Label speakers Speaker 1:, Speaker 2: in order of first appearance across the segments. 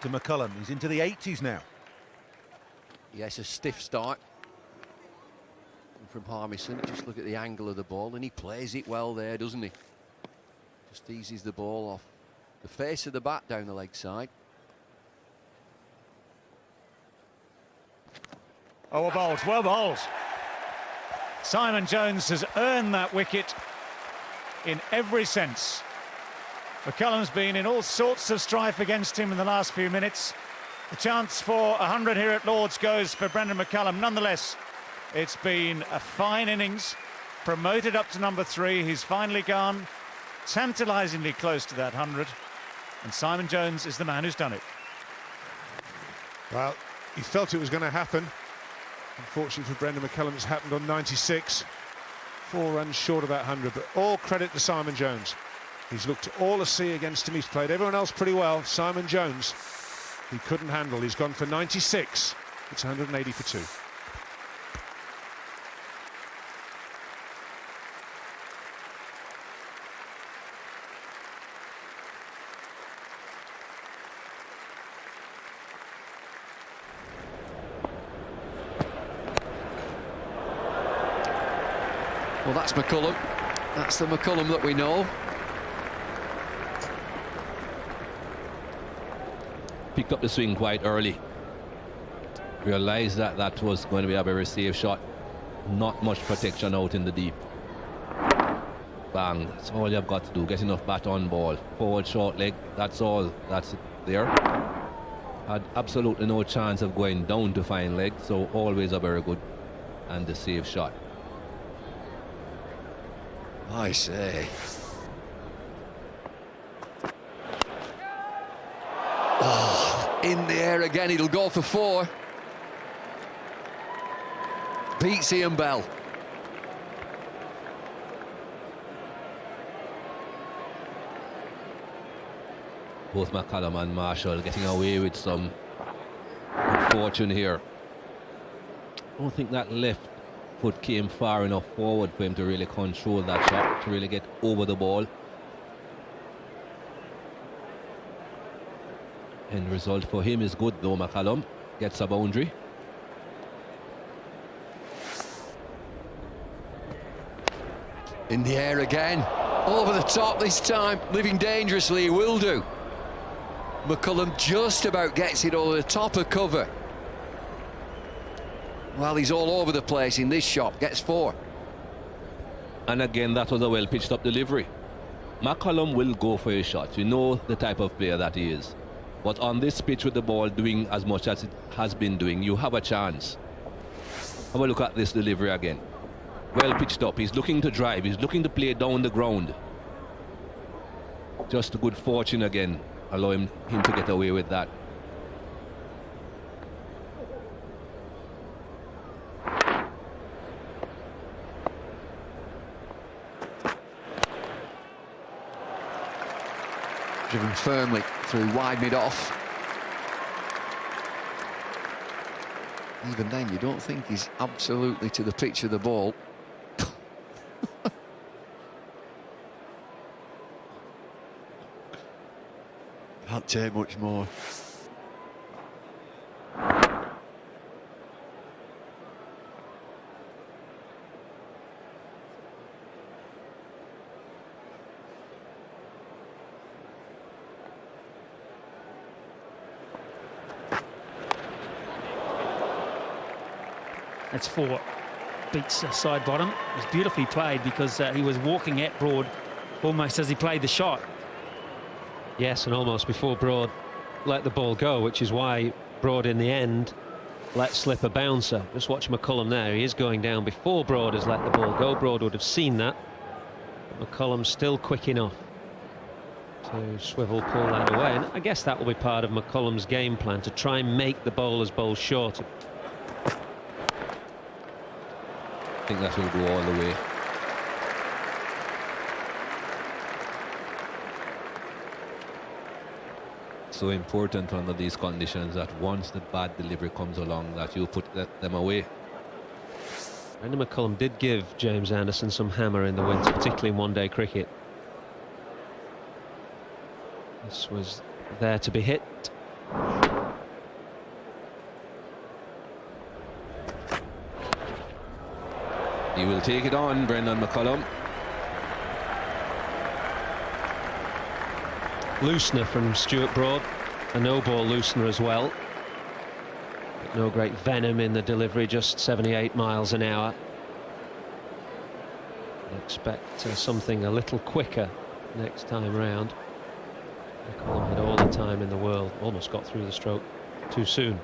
Speaker 1: To McCullum, he's into the 80s now.
Speaker 2: Yes, a stiff start from Harmison. Just look at the angle of the ball, and he plays it well there, doesn't he? Just eases the ball off the face of the bat down the leg side.
Speaker 3: Oh, well bowled. Simon Jones has earned that wicket in every sense. McCullum's been in all sorts of strife against him in the last few minutes. The chance for 100 here at Lord's goes for Brendan McCullum. Nonetheless, it's been a fine innings. Promoted up to number 3. He's finally gone tantalisingly close to that 100. And Simon Jones is the man who's done it.
Speaker 4: Well, he felt it was going to happen. Unfortunately for Brendan McCullum, it's happened on 96. 4 runs short of that 100, but all credit to Simon Jones. He's looked all a sea against him. He's played everyone else pretty well. Simon Jones, he couldn't handle. He's gone for 96. It's 180 for 2.
Speaker 2: Well, that's McCullum. That's the McCullum that we know.
Speaker 5: Picked up the swing quite early. Realised that that was going to be a very safe shot. Not much protection out in the deep. Bang. That's all you've got to do. Get enough bat on ball. Forward short leg. That's all. That's it there. Had absolutely no chance of going down to fine leg. So always a very good and a safe shot.
Speaker 2: I say. Oh, in the air again. It'll go for 4. Beats Ian Bell.
Speaker 5: Both McCullum and Marshall getting away with some fortune here. I don't think that left foot came far enough forward for him to really control that shot, to really get over the ball. End result for him is good though. McCullum gets a boundary.
Speaker 2: In the air again. Over the top this time. Living dangerously, he will do. McCullum just about gets it over the top of cover. Well, he's all over the place in this shot. Gets 4.
Speaker 5: And again, that was a well pitched up delivery. McCullum will go for his shots. You know the type of player that he is. But on this pitch with the ball doing as much as it has been doing, you have a chance. Have a look at this delivery again. Well pitched up. He's looking to drive. He's looking to play down the ground. Just a good fortune again. Allow him to get away with that.
Speaker 2: Driven firmly through wide mid-off. Even then, you don't think he's absolutely to the pitch of the ball. Can't take much more.
Speaker 6: That's 4. Beats side bottom. It was beautifully played because he was walking at Broad almost as he played the shot.
Speaker 7: Yes, and almost before Broad let the ball go, which is why Broad in the end let slip a bouncer. Just watch McCullum there. He is going down before Broad has let the ball go. Broad would have seen that. But McCullum's still quick enough to swivel, pull that away. And I guess that will be part of McCullum's game plan, to try and make the bowlers bowl shorter.
Speaker 5: I think that will go all the way. So important under these conditions that once the bad delivery comes along, that you put them away.
Speaker 7: Brendan McCullum did give James Anderson some hammer in the winter, particularly in one-day cricket. This was there to be hit.
Speaker 5: He will take it on, Brendan McCullum.
Speaker 7: Loosener from Stuart Broad, a no-ball loosener as well. But no great venom in the delivery, just 78 miles an hour. I expect something a little quicker next time round. McCullum had all the time in the world, almost got through the stroke too soon.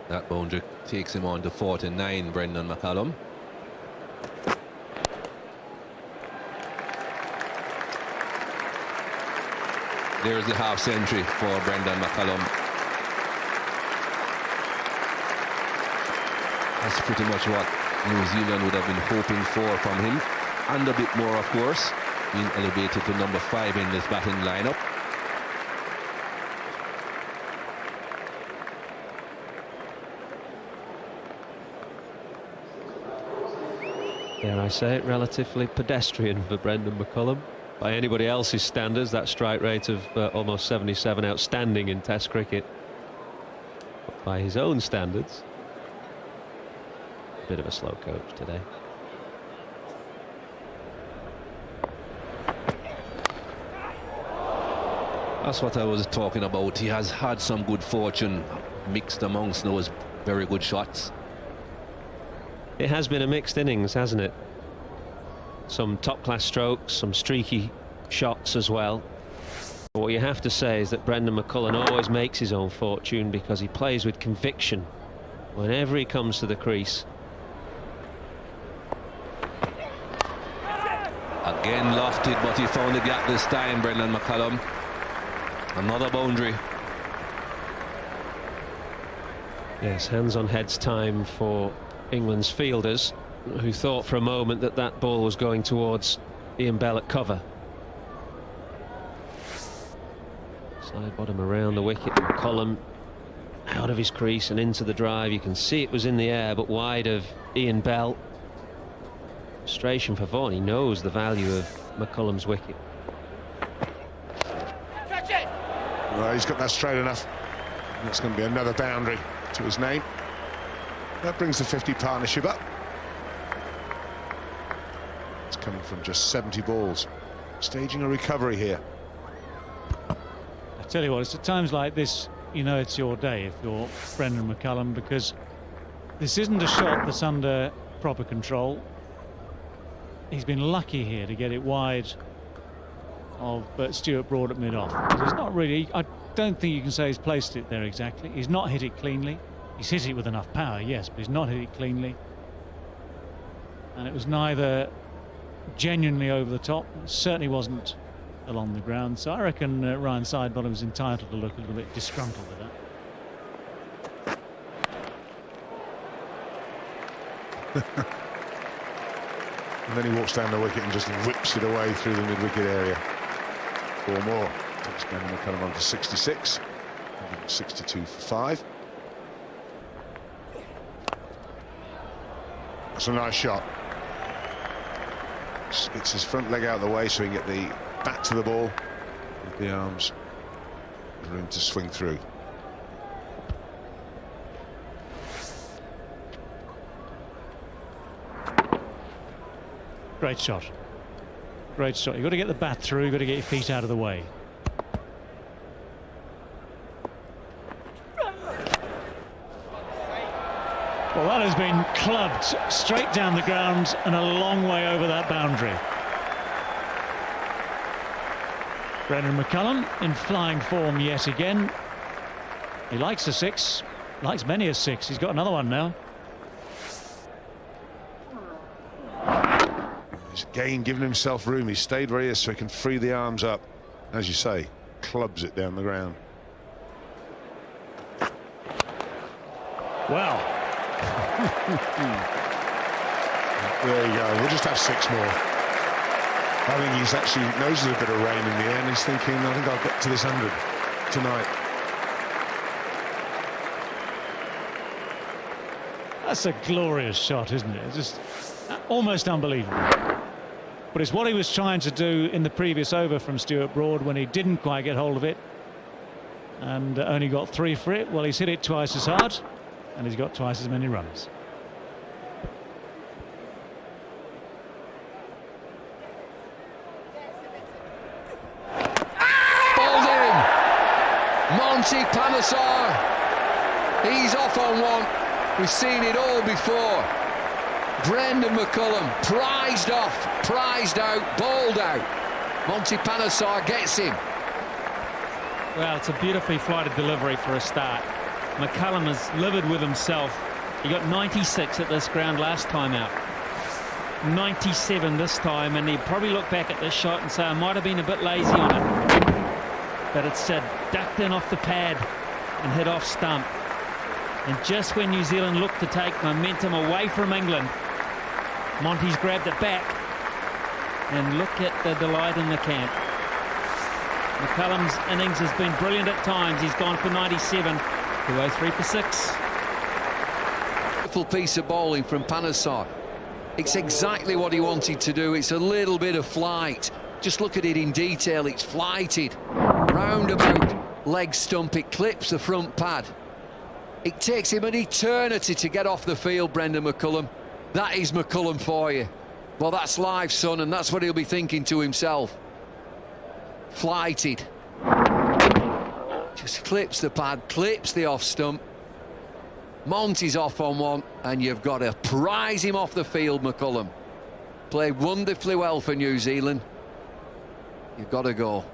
Speaker 5: That boundary takes him on to 49, Brendan McCullum. There's the half century for Brendan McCullum. That's pretty much what New Zealand would have been hoping for from him, and a bit more, of course, being elevated to number 5 in this batting lineup.
Speaker 7: Dare I say it, relatively pedestrian for Brendan McCullum. By anybody else's standards, that strike rate of almost 77, outstanding in Test cricket. But by his own standards, a bit of a slow coach today.
Speaker 5: That's what I was talking about. He has had some good fortune mixed amongst those very good shots.
Speaker 7: It has been a mixed innings, hasn't it? Some top-class strokes, some streaky shots as well. But what you have to say is that Brendan McCullum always makes his own fortune because he plays with conviction whenever he comes to the crease.
Speaker 5: Again lofted, but he found the gap this time, Brendan McCullum. Another boundary.
Speaker 7: Yes, hands on heads time for England's fielders, who thought for a moment that that ball was going towards Ian Bell at cover. Side bottom around the wicket, McCullum out of his crease and into the drive. You can see it was in the air but wide of Ian Bell. Frustration for Vaughan. He knows the value of McCullum's wicket.
Speaker 4: Well, he's got that straight enough. That's going to be another boundary to his name. That brings the 50 partnership up. It's coming from just 70 balls. Staging a recovery here.
Speaker 3: I tell you what, it's at times like this, you know it's your day if you're Brendan McCullum, because this isn't a shot that's under proper control. He's been lucky here to get it wide of Stuart Broad at mid-off. It's not really, I don't think you can say he's placed it there exactly. He's not hit it cleanly. He's hit it with enough power, yes, but he's not hit it cleanly. And it was neither genuinely over the top, it certainly wasn't along the ground. So I reckon Ryan Sidebottom is entitled to look a little bit disgruntled with that.
Speaker 4: And then he walks down the wicket and just whips it away through the mid-wicket area. 4 more. Takes Brendan McCullum on to 66. 62 for 5. That's a nice shot. Just gets his front leg out of the way so he can get the back to the ball with the arms. Room to swing through.
Speaker 3: Great shot. Great shot. You've got to get the bat through, you've got to get your feet out of the way. Well, that has been clubbed straight down the ground and a long way over that boundary. Brendan McCullum in flying form yet again. He likes a 6, likes many a 6. He's got another one now.
Speaker 4: He's again giving himself room. He stayed where he is so he can free the arms up. As you say, clubs it down the ground.
Speaker 3: Well.
Speaker 4: There you go. We'll just have 6 more. I think he's actually knows there's a bit of rain in the air and he's thinking, I think I'll get to this 100 tonight.
Speaker 3: That's a glorious shot, isn't it? It's just almost unbelievable. But it's what he was trying to do in the previous over from Stuart Broad when he didn't quite get hold of it. and only got 3 for it. Well, he's hit it twice as hard and he's got twice as many runs.
Speaker 2: Balled in. Monty Panesar. He's off on one. We've seen it all before. Brendan McCullum prized off, prized out, bowled out. Monty Panesar gets him.
Speaker 6: Well, it's a beautifully flighted delivery for a start. McCullum is livid with himself. He got 96 at this ground last time out. 97 this time, and he'd probably look back at this shot and say, I might have been a bit lazy on it. But it's ducked in off the pad and hit off stump. And just when New Zealand looked to take momentum away from England, Monty's grabbed it back. And look at the delight in the camp. McCullum's innings has been brilliant at times. He's gone for 97, 203 for 6.
Speaker 2: Beautiful piece of bowling from Panesar. It's exactly what he wanted to do. It's a little bit of flight. Just look at it in detail. It's flighted. Roundabout leg stump. It clips the front pad. It takes him an eternity to get off the field, Brendan McCullum. That is McCullum for you. Well, that's live, son, and that's what he'll be thinking to himself. Flighted. Just clips the pad, clips the off stump. Monty's off on one, and you've got to prize him off the field, McCullum. Played wonderfully well for New Zealand. You've got to go.